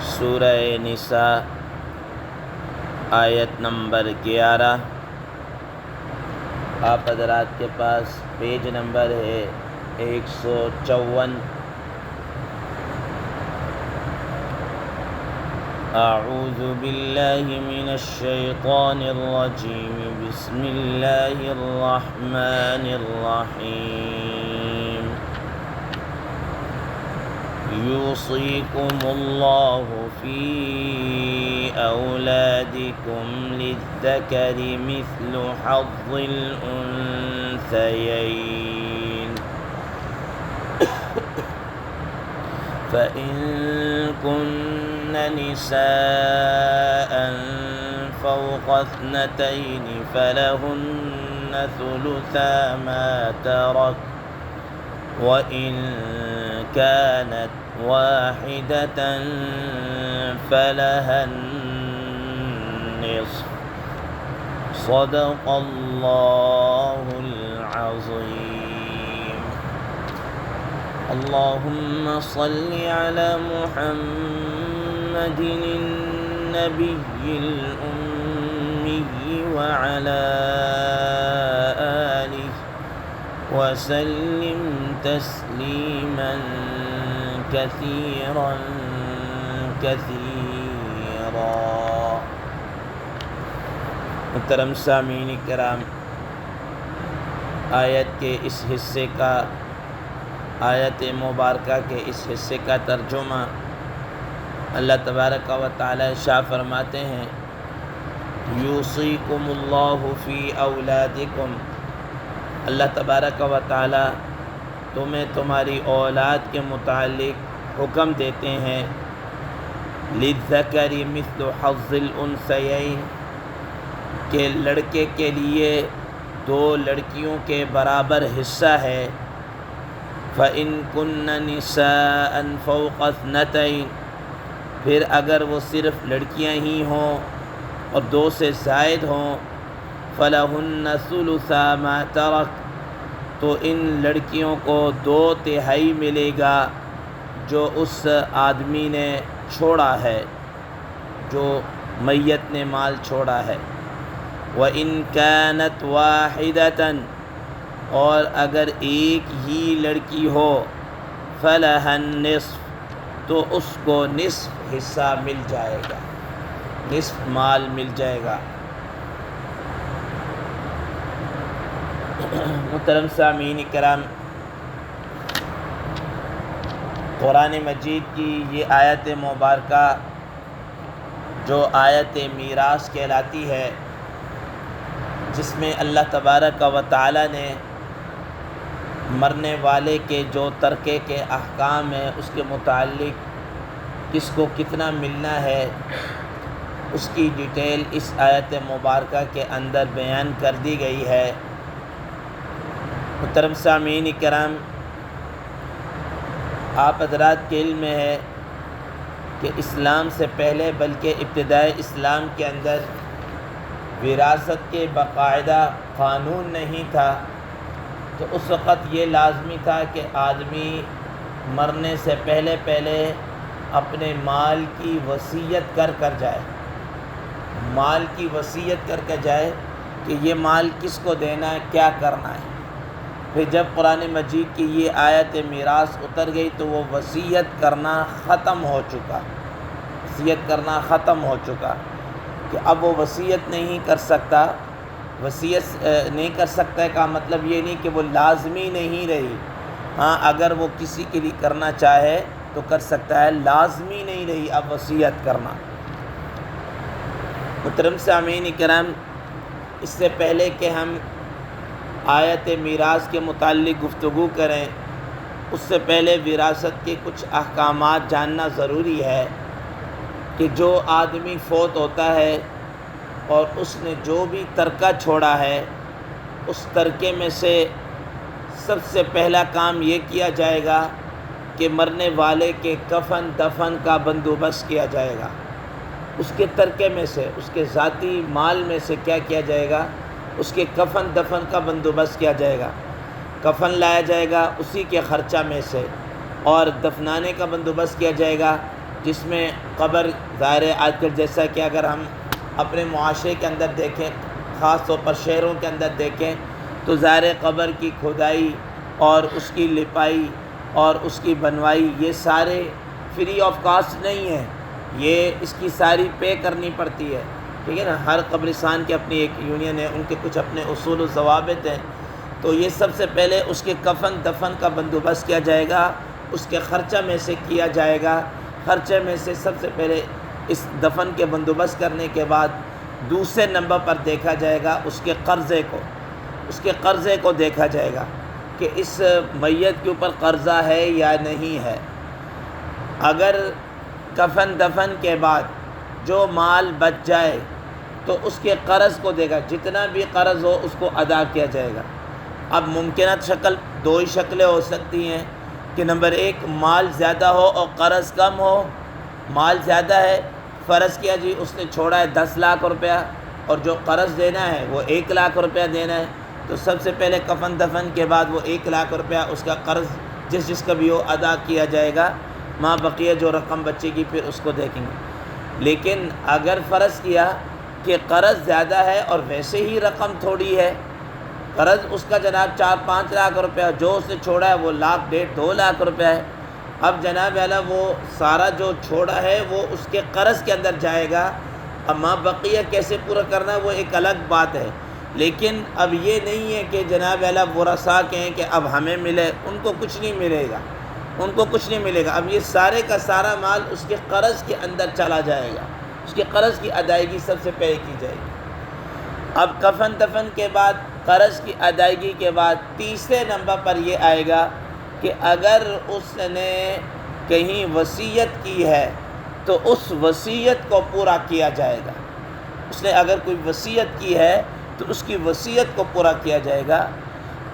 سورہ نساء آیت نمبر 11۔ آپ حضرات کے پاس پیج نمبر ہے 154۔ اعوذ باللہ من الشیطان الرجیم، بسم اللہ الرحمن الرحیم۔ یوصیکم اللہ فی اولادکم للذکر مثل حظ الانثیین، فإن كن نساء فوق اثنتين فلهن ثلثا ما ترك، وإن كانت واحدة فلها النصف۔ صدق اللہ العظیم۔ اللہم صل علی محمد النبی الأمی وعلی آلہ وسلم تسلیما کثیرا کثیرا۔ محترم سامعین کرام، آیت کے اس حصے کا، آیت مبارکہ کے اس حصے کا ترجمہ اللہ تبارک و تعالی ارشاد فرماتے ہیں، یوصیکم اللہ فی اولادکم، اللہ تبارک و تعالی تمہیں تمہاری اولاد کے متعلق حکم دیتے ہیں، للذکر مثل حظ الانثیین، کہ لڑکے کے لیے دو لڑکیوں کے برابر حصہ ہے، فإن كن نساء فوق اثنتين، پھر اگر وہ صرف لڑکیاں ہی ہوں اور دو سے زائد ہوں، فلہن ثلثا ما ترک، تو ان لڑکیوں کو 2/3 ملے گا جو اس آدمی نے چھوڑا ہے، جو میت نے مال چھوڑا ہے۔ وَإِن كَانَتْ وَاحِدَةً، اور اگر ایک ہی لڑکی ہو، فَلَهَا النِّصْفُ، تو اس کو نصف حصہ مل جائے گا، نصف مال مل جائے گا۔ محترم سامعین کرام، قرآن مجید کی یہ آیت مبارکہ جو آیت میراث کہلاتی ہے، جس میں اللہ تبارک و تعالی نے مرنے والے کے جو ترکے کے احکام ہیں اس کے متعلق کس کو کتنا ملنا ہے، اس کی ڈیٹیل اس آیت مبارکہ کے اندر بیان کر دی گئی ہے۔ محترم سامعین کرام، آپ حضرات کے علم میں ہے کہ اسلام سے پہلے، بلکہ ابتدائے اسلام کے اندر وراثت کے باقاعدہ قانون نہیں تھا، تو اس وقت یہ لازمی تھا کہ آدمی مرنے سے پہلے اپنے مال کی وصیت کر جائے، مال کی وصیت کر کے جائے کہ یہ مال کس کو دینا ہے، کیا کرنا ہے۔ پھر جب قرآن مجید کی یہ آیت میراث اتر گئی تو وہ وصیت کرنا ختم ہو چکا، وصیت کرنا ختم ہو چکا، کہ اب وہ وصیت نہیں کر سکتا۔ وصیت نہیں کر سکتا کا مطلب یہ نہیں کہ وہ لازمی نہیں رہی، ہاں اگر وہ کسی کے لیے کرنا چاہے تو کر سکتا ہے، لازمی نہیں رہی اب وصیت کرنا۔ محترم سامعین کرام، اس سے پہلے کہ ہم آیت میراث کے متعلق گفتگو کریں، اس سے پہلے وراثت کے کچھ احکامات جاننا ضروری ہے کہ جو آدمی فوت ہوتا ہے اور اس نے جو بھی ترکہ چھوڑا ہے، اس ترکے میں سے سب سے پہلا کام یہ کیا جائے گا کہ مرنے والے کے کفن دفن کا بندوبست کیا جائے گا۔ اس کے ترکے میں سے، اس کے ذاتی مال میں سے کیا کیا جائے گا، اس کے کفن دفن کا بندوبست کیا جائے گا۔ کفن لایا جائے گا اسی کے خرچہ میں سے، اور دفنانے کا بندوبست کیا جائے گا جس میں قبر ظاہر ہے آج کل جیسا کہ اگر ہم اپنے معاشرے کے اندر دیکھیں، خاص طور پر شہروں کے اندر دیکھیں، تو ظاہر قبر کی کھدائی اور اس کی لپائی اور اس کی بنوائی یہ سارے فری آف کاسٹ نہیں ہے، یہ اس کی ساری پے کرنی پڑتی ہے، ٹھیک ہے نا۔ ہر قبرستان کی اپنی ایک یونین ہے، ان کے کچھ اپنے اصول و ضوابط ہیں۔ تو یہ سب سے پہلے اس کے کفن دفن کا بندوبست کیا جائے گا، اس کے خرچہ میں سے کیا جائے گا۔ خرچے میں سے سب سے پہلے اس دفن کے بندوبست کرنے کے بعد دوسرے نمبر پر دیکھا جائے گا اس کے قرضے کو دیکھا جائے گا کہ اس میت کے اوپر قرضہ ہے یا نہیں ہے۔ اگر کفن دفن کے بعد جو مال بچ جائے تو اس کے قرض کو دیکھا، جتنا بھی قرض ہو اس کو ادا کیا جائے گا۔ اب ممکنہ شکل دو ہی شکلیں ہو سکتی ہیں کہ نمبر ایک مال زیادہ ہو اور قرض کم ہو۔ مال زیادہ ہے، فرض کیا جی اس نے چھوڑا ہے 10 لاکھ روپیہ اور جو قرض دینا ہے وہ 1 لاکھ روپیہ دینا ہے، تو سب سے پہلے کفن دفن کے بعد وہ 1 لاکھ روپیہ اس کا قرض جس کا بھی ہو ادا کیا جائے گا۔ ماں بقیہ جو رقم بچے گی پھر اس کو دیکھیں گے۔ لیکن اگر فرض کیا کہ قرض زیادہ ہے اور ویسے ہی رقم تھوڑی ہے، قرض اس کا جناب 4-5 لاکھ روپیہ، جو اس نے چھوڑا ہے وہ 1.5 لاکھ 2 لاکھ روپیہ ہے، اب جناب اعلیٰ وہ سارا جو چھوڑا ہے وہ اس کے قرض کے اندر جائے گا۔ اب ماں بقیہ کیسے پورا کرنا ہے وہ ایک الگ بات ہے، لیکن اب یہ نہیں ہے کہ جناب اعلیٰ ورثاء کہیں کہ اب ہمیں ملے، ان کو کچھ نہیں ملے گا، اب یہ سارے کا سارا مال اس کے قرض کے اندر چلا جائے گا، اس کے قرض کی ادائیگی سب سے پہلے کی جائے گی۔ اب کفن دفن کے بعد قرض کی ادائیگی کے بعد تیسرے نمبر پر یہ آئے گا کہ اگر اس نے کہیں وصیت کی ہے تو اس وصیت کو پورا کیا جائے گا۔ اس نے اگر کوئی وصیت کی ہے تو اس کی وصیت کو پورا کیا جائے گا۔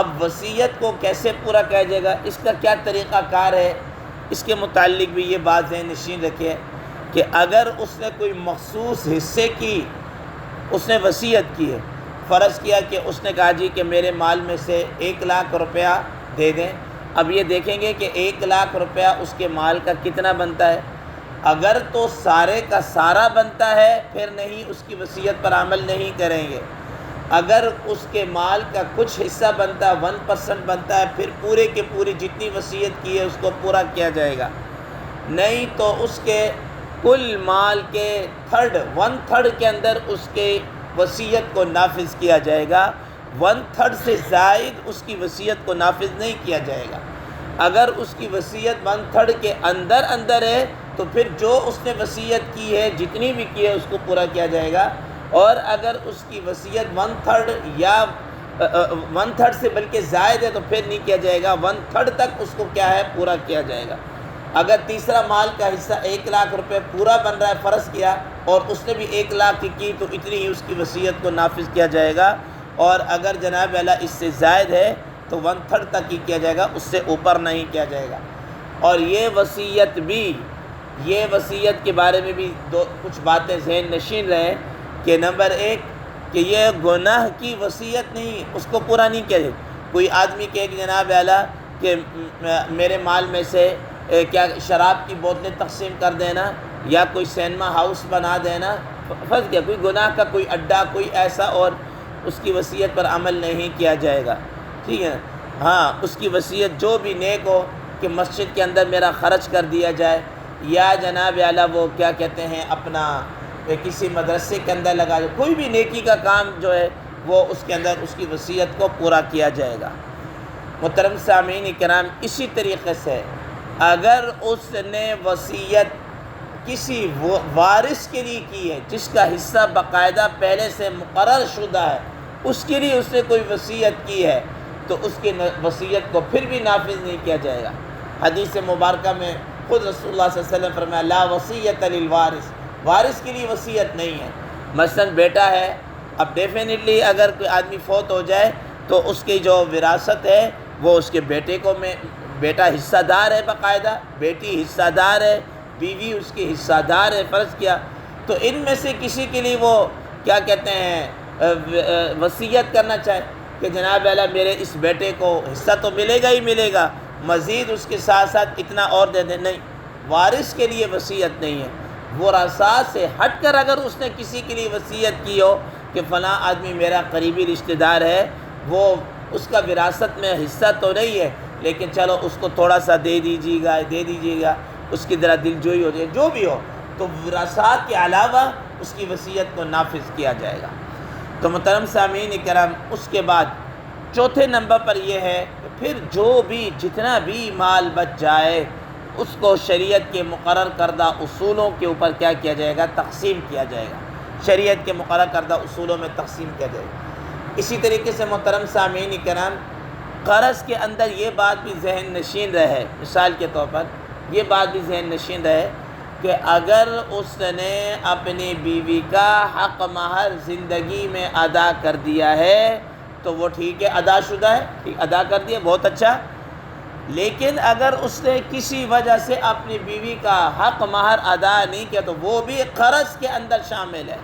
اب وصیت کو کیسے پورا کیا جائے گا، اس کا کیا طریقہ کار ہے، اس کے متعلق بھی یہ بات ذہن نشین رکھے کہ اگر اس نے کوئی مخصوص حصے کی اس نے وصیت کی ہے، فرض کیا کہ اس نے کہا جی کہ میرے مال میں سے 1 لاکھ روپیہ دے دیں، اب یہ دیکھیں گے کہ 1 لاکھ روپیہ اس کے مال کا کتنا بنتا ہے۔ اگر تو سارے کا سارا بنتا ہے پھر نہیں، اس کی وصیت پر عمل نہیں کریں گے۔ اگر اس کے مال کا کچھ حصہ بنتا ہے، 1% بنتا ہے، پھر پورے کے پوری جتنی وصیت کی ہے اس کو پورا کیا جائے گا۔ نہیں تو اس کے کل مال کے 1/3 کے اندر اس کے وصیت کو نافذ کیا جائے گا، 1/3 سے زائد اس کی وصیت کو نافذ نہیں کیا جائے گا۔ اگر اس کی وصیت 1/3 کے اندر ہے تو پھر جو اس نے وصیت کی ہے جتنی بھی کی ہے اس کو پورا کیا جائے گا، اور اگر اس کی وصیت 1/3 یا 1/3 سے بلکہ زائد ہے تو پھر نہیں کیا جائے گا، 1/3 تک اس کو کیا ہے پورا کیا جائے گا۔ اگر تیسرا مال کا حصہ 1 لاکھ روپے پورا بن رہا ہے، فرض کیا، اور اس نے بھی 1 لاکھ کی تو اتنی ہی اس کی وصیت کو نافذ کیا جائے گا، اور اگر جناب اعلیٰ اس سے زائد ہے تو 1/3 تک ہی کیا جائے گا، اس سے اوپر نہیں کیا جائے گا۔ اور یہ وصیت کے بارے میں بھی کچھ باتیں ذہن نشین رہیں کہ نمبر 1 کہ یہ گناہ کی وصیت نہیں، اس کو پورا نہیں کیا جائے۔ کوئی آدمی کہے کہ جناب اعلیٰ کہ میرے مال میں سے کیا شراب کی بوتلیں تقسیم کر دینا یا کوئی سینما ہاؤس بنا دینا، فرض کیا کوئی گناہ کا کوئی اڈا کوئی ایسا، اور اس کی وصیت پر عمل نہیں کیا جائے گا، ٹھیک ہے۔ ہاں، اس کی وصیت جو بھی نیک ہو کہ مسجد کے اندر میرا خرچ کر دیا جائے، یا جناب اعلیٰ وہ کیا کہتے ہیں اپنا کسی مدرسے کے اندر لگا جائے، کوئی بھی نیکی کا کام جو ہے وہ اس کے اندر اس کی وصیت کو پورا کیا جائے گا۔ محترم سامعین کرام، اسی طریقے سے اگر اس نے وصیت کسی وارث کے لیے کی ہے جس کا حصہ باقاعدہ پہلے سے مقرر شدہ ہے، اس کے لیے اس نے کوئی وصیت کی ہے تو اس کی وصیت کو پھر بھی نافذ نہیں کیا جائے گا۔ حدیث مبارکہ میں خود رسول اللہ صلی اللہ علیہ وسلم فرمایا لا وصیت للوارث، وارث کے لیے وصیت نہیں ہے۔ مثلا بیٹا ہے، اب ڈیفینیٹلی اگر کوئی آدمی فوت ہو جائے تو اس کی جو وراثت ہے وہ اس کے بیٹے کو بیٹا حصہ دار ہے، باقاعدہ بیٹی حصہ دار ہے، بیوی اس کی حصہ دار ہے، فرض کیا تو ان میں سے کسی کے لیے وہ کیا کہتے ہیں وصیت کرنا چاہے کہ جناب اعلیٰ میرے اس بیٹے کو حصہ تو ملے گا ہی ملے گا، مزید اس کے ساتھ ساتھ اتنا اور دے دیں، نہیں، وارث کے لیے وصیت نہیں ہے۔ وراثات سے ہٹ کر اگر اس نے کسی کے لیے وصیت کی ہو کہ فلاں آدمی میرا قریبی رشتہ دار ہے، وہ اس کا وراثت میں حصہ تو نہیں ہے لیکن چلو اس کو تھوڑا سا دے دیجیے گا، اس کی ذرا دل جوئی ہو جائے، جو بھی ہو، تو وراثات کے علاوہ اس کی وصیت کو نافذ کیا جائے گا۔ تو محترم سامعین کرام، اس کے بعد چوتھے نمبر پر یہ ہے کہ پھر جتنا بھی مال بچ جائے اس کو شریعت کے مقرر کردہ اصولوں کے اوپر کیا کیا جائے گا؟ تقسیم کیا جائے گا، شریعت کے مقرر کردہ اصولوں میں تقسیم کیا جائے گا۔ اسی طریقے سے محترم سامعین کرام، قرض کے اندر یہ بات بھی ذہن نشین رہے، مثال کے طور پر یہ بات بھی ذہن نشین رہے کہ اگر اس نے اپنی بیوی کا حق مہر زندگی میں ادا کر دیا ہے تو وہ ٹھیک ہے، ادا شدہ ہے، ٹھیک، ادا کر دیا، بہت اچھا۔ لیکن اگر اس نے کسی وجہ سے اپنی بیوی کا حق مہر ادا نہیں کیا تو وہ بھی قرض کے اندر شامل ہے،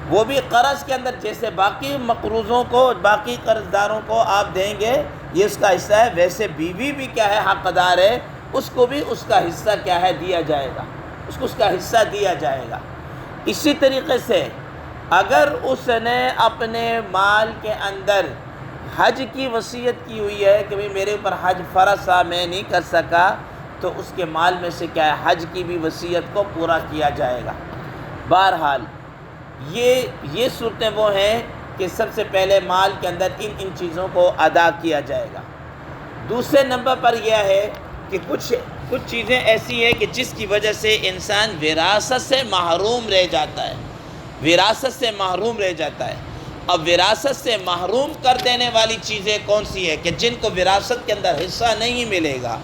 وہ بھی قرض کے اندر، جیسے باقی مقروضوں کو، باقی قرض داروں کو آپ دیں گے یہ اس کا حصہ ہے، ویسے بیوی بھی کیا ہے، حق دار ہے، اس کو بھی اس کا حصہ کیا ہے، دیا جائے گا، اس کو اس کا حصہ دیا جائے گا۔ اسی طریقے سے اگر اس نے اپنے مال کے اندر حج کی وصیت کی ہوئی ہے کہ بھئی میرے اوپر حج فرض تھا، میں نہیں کر سکا، تو اس کے مال میں سے کیا ہے، حج کی بھی وصیت کو پورا کیا جائے گا۔ بہرحال یہ صورتیں وہ ہیں کہ سب سے پہلے مال کے اندر ان چیزوں کو ادا کیا جائے گا۔ دوسرے نمبر پر یہ ہے کہ کچھ چیزیں ایسی ہیں کہ جس کی وجہ سے انسان وراثت سے محروم رہ جاتا ہے، وراثت سے محروم رہ جاتا ہے۔ اب وراثت سے محروم کر دینے والی چیزیں کون سی ہے کہ جن کو وراثت کے اندر حصہ نہیں ملے گا؟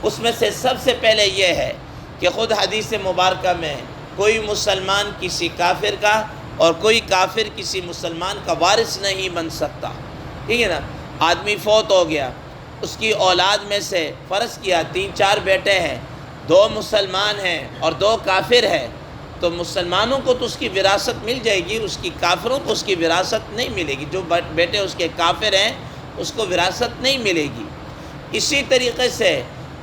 اس میں سے سب سے پہلے یہ ہے کہ خود حدیث مبارکہ میں کوئی مسلمان کسی کافر کا اور کوئی کافر کسی مسلمان کا وارث نہیں بن سکتا، ٹھیک ہے نا؟ آدمی فوت ہو گیا، اس کی اولاد میں سے فرض کیا 3-4 بیٹے ہیں، 2 مسلمان ہیں اور 2 کافر ہیں، تو مسلمانوں کو تو اس کی وراثت مل جائے گی، اس کی کافروں کو اس کی وراثت نہیں ملے گی، جو بیٹے اس کے کافر ہیں اس کو وراثت نہیں ملے گی۔ اسی طریقے سے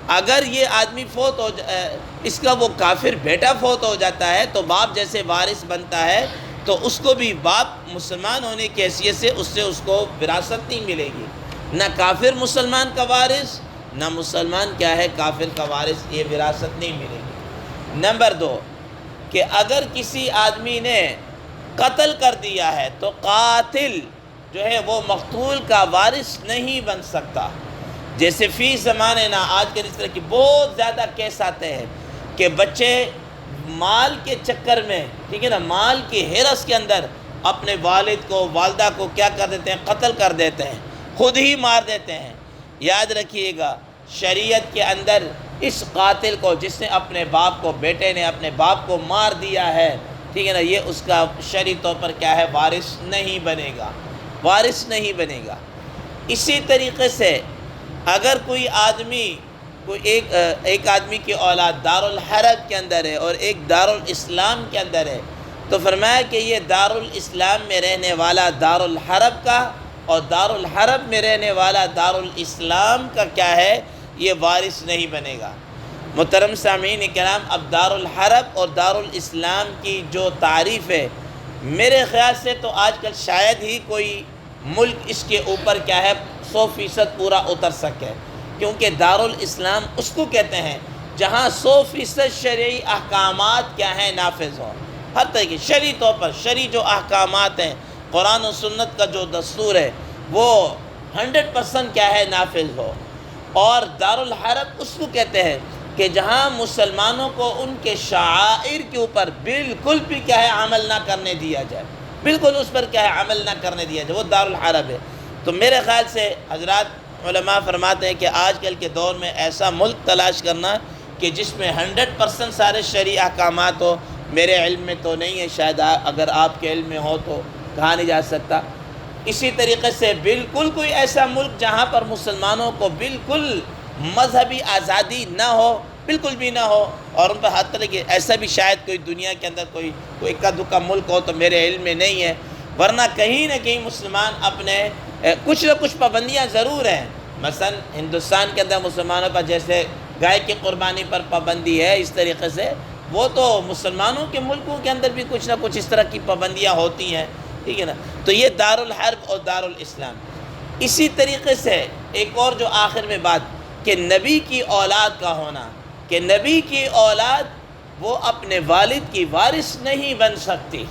اگر یہ آدمی فوت ہو اس کا وہ کافر بیٹا فوت ہو جاتا ہے تو باپ جیسے وارث بنتا ہے، تو اس کو بھی باپ مسلمان ہونے کی حیثیت سے اس کو وراثت نہیں ملے گی، نہ کافر مسلمان کا وارث، نہ مسلمان کیا ہے کافر کا وارث، یہ وراثت نہیں ملے گی۔ نمبر 2 کہ اگر کسی آدمی نے قتل کر دیا ہے تو قاتل جو ہے وہ مقتول کا وارث نہیں بن سکتا۔ جیسے فی زمانے نا آج کل اس طرح کی بہت زیادہ کیس آتے ہیں کہ بچے مال کے چکر میں، ٹھیک ہے نا، مال کی ہرس کے اندر اپنے والد کو، والدہ کو کیا کر دیتے ہیں، قتل کر دیتے ہیں، خود ہی مار دیتے ہیں۔ یاد رکھیے گا شریعت کے اندر اس قاتل کو، جس نے اپنے باپ کو، بیٹے نے اپنے باپ کو مار دیا ہے، ٹھیک ہے نا، یہ اس کا شرعی طور پر کیا ہے، وارث نہیں بنے گا، وارث نہیں بنے گا۔ اسی طریقے سے اگر کوئی آدمی، ایک آدمی کی اولاد دارالحرب کے اندر ہے اور ایک دارالاسلام کے اندر ہے، تو فرمایا کہ یہ دارالاسلام میں رہنے والا دارالحرب کا اور دارالحرب میں رہنے والا دارالاسلام کا کیا ہے، یہ وارث نہیں بنے گا۔ محترم سامعین کرام، اب دارالحرب اور دارالاسلام کی جو تعریف ہے، میرے خیال سے تو آج کل شاید ہی کوئی ملک اس کے اوپر کیا ہے 100% پورا اتر سکے، کیونکہ دارالاسلام اس کو کہتے ہیں جہاں 100% شرعی احکامات کیا ہیں، نافذ ہوں، ہر طرح کی شرعی طور پر شرعی جو احکامات ہیں، قرآن و سنت کا جو دستور ہے وہ 100% کیا ہے، نافذ ہو۔ اور دارالحرب اس کو کہتے ہیں کہ جہاں مسلمانوں کو ان کے شعائر کے اوپر بالکل بھی کیا ہے، عمل نہ کرنے دیا جائے، بالکل اس پر کیا ہے، عمل نہ کرنے دیا جائے، وہ دارالحرب ہے۔ تو میرے خیال سے حضرات علماء فرماتے ہیں کہ آج کل کے دور میں ایسا ملک تلاش کرنا کہ جس میں 100% سارے شرعی احکامات ہو، میرے علم میں تو نہیں ہے، شاید اگر آپ کے علم میں ہو تو کہا نہیں جا سکتا۔ اسی طریقے سے بالکل کوئی ایسا ملک جہاں پر مسلمانوں کو بالکل مذہبی آزادی نہ ہو، بالکل بھی نہ ہو، اور ان پر ہر طرح کی، ایسا بھی شاید کوئی دنیا کے اندر کوئی اکا دکا ملک ہو تو میرے علم میں نہیں ہے، ورنہ کہیں نہ کہیں مسلمان اپنے کچھ نہ کچھ پابندیاں ضرور ہیں۔ مثلا ہندوستان کے اندر مسلمانوں پر جیسے گائے کی قربانی پر پابندی ہے، اس طریقے سے وہ تو مسلمانوں کے ملکوں کے اندر بھی کچھ نہ کچھ اس طرح کی پابندیاں ہوتی ہیں، ٹھیک ہے نا. تو یہ دارالحرب اور دارالاسلام. اسی طریقے سے ایک اور جو آخر میں بات کہ نبی کی اولاد کا ہونا، کہ نبی کی اولاد وہ اپنے والد کی وارث نہیں بن سکتی،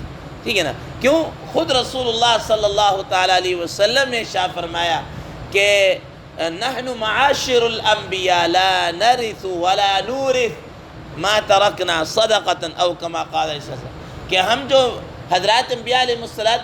ٹھیک ہے نا. کیوں؟ خود رسول اللہ صلی اللہ تعالیٰ علیہ وسلم نے ارشاد فرمایا کہ نحن معاشر الانبیاء لا نرث ولا نورث ما ترکنا صدقۃ او کما قال علیہ السلام، کہ ہم جو حضرات انبیاء علیہ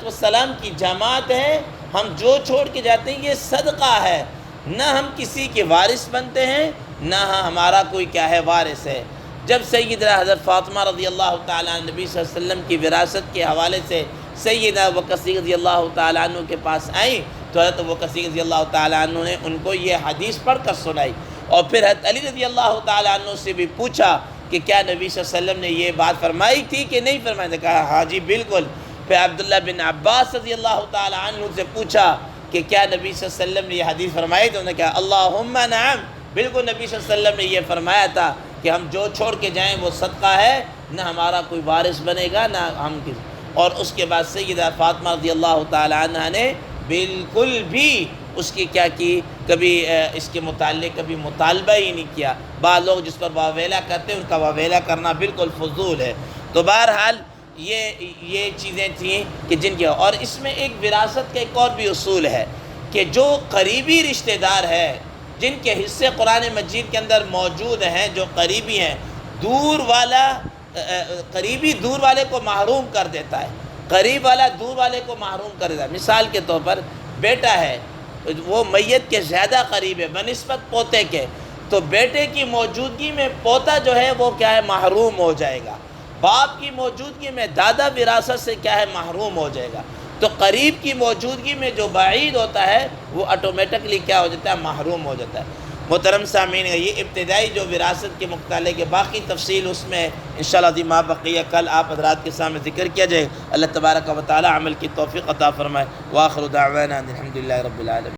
السلام کی جماعت ہے، ہم جو چھوڑ کے جاتے ہیں یہ صدقہ ہے، نہ ہم کسی کے وارث بنتے ہیں نہ ہمارا کوئی کیا ہے وارث ہے. جب سیدنا حضرت فاطمہ رضی اللہ تعالیٰ عنہ نبی صلی اللہ علیہ وسلم کی وراثت کے حوالے سے سیدنا ابوبکر صدیق رضی اللہ تعالیٰ عنہ کے پاس آئیں تو حضرت ابوبکر صدیق رضی اللہ تعالیٰ عنہ نے ان کو یہ حدیث پڑھ کر سنائی، اور پھر حضرت علی رضی اللہ تعالیٰ عنہ سے بھی پوچھا کہ کیا نبی صلی اللہ علیہ وسلم نے یہ بات فرمائی تھی کہ نہیں فرمائی؟ نے کہا ہاں جی بالکل. پھر عبداللہ بن عباس رضی اللہ تعالیٰ عنہ سے پوچھا کہ کیا نبی صلی اللہ علیہ وسلم نے یہ حدیث فرمائی؟ تو انہوں نے کہا اللہم نعم، بالکل نبی صلی اللہ علیہ وسلم نے یہ فرمایا تھا کہ ہم جو چھوڑ کے جائیں وہ صدقہ ہے، نہ ہمارا کوئی وارث بنے گا نہ ہم کسی. اور اس کے بعد سیدہ فاطمہ رضی اللہ تعالیٰ عنہ نے بالکل بھی اس کی کیا کی، کبھی اس کے متعلق کبھی مطالبہ ہی نہیں کیا. بعض لوگ جس پر واویلا کرتے ہیں ان کا واویلا کرنا بالکل فضول ہے. تو بہرحال یہ چیزیں تھیں کہ جن کی، اور اس میں ایک وراثت کا ایک اور بھی اصول ہے کہ جو قریبی رشتہ دار ہے جن کے حصے قرآن مجید کے اندر موجود ہیں، جو قریبی ہیں، قریبی دور والے کو محروم کر دیتا ہے، قریب والا دور والے کو محروم کر دیتا ہے. مثال کے طور پر بیٹا ہے، وہ میت کے زیادہ قریب ہے بنسبت پوتے کے، تو بیٹے کی موجودگی میں پوتا جو ہے وہ کیا ہے محروم ہو جائے گا. باپ کی موجودگی میں دادا وراثت سے کیا ہے محروم ہو جائے گا. تو قریب کی موجودگی میں جو بعید ہوتا ہے وہ آٹومیٹکلی کیا ہو جاتا ہے محروم ہو جاتا ہے. محترم سامعین، یہ ابتدائی جو وراثت کے متعلق ہے، باقی تفصیل اس میں انشاءاللہ ما بقیہ کل آپ حضرات کے سامنے ذکر کیا جائے. اللہ تبارک و تعالی عمل کی توفیق عطا فرمائے. وآخر دعوانا الحمدللہ رب العالمین.